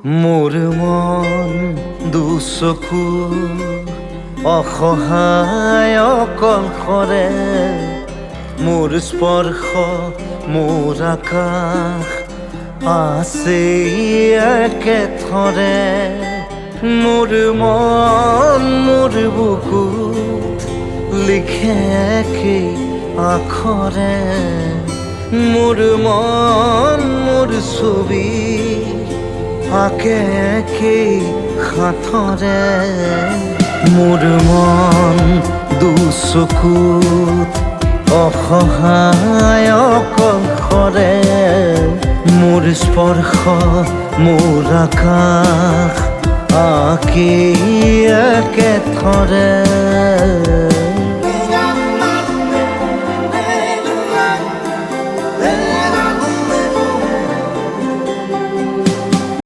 মোৰ মন দুচকু অসহায় অকলশৰে, মোৰ স্পৰ্শ মোৰ আকাশ আছে একেথৰে। মোৰ মন মোৰ বুকুত লিখে একেই আখৰে, মোৰ মন মোৰ ছবি আঁকে একেই সাঁথৰে। মোৰ মন দুচকুত অসহায় অকলশৰে, মোৰ স্পৰ্শ মোৰ আকাশ আঁকি একেথৰে।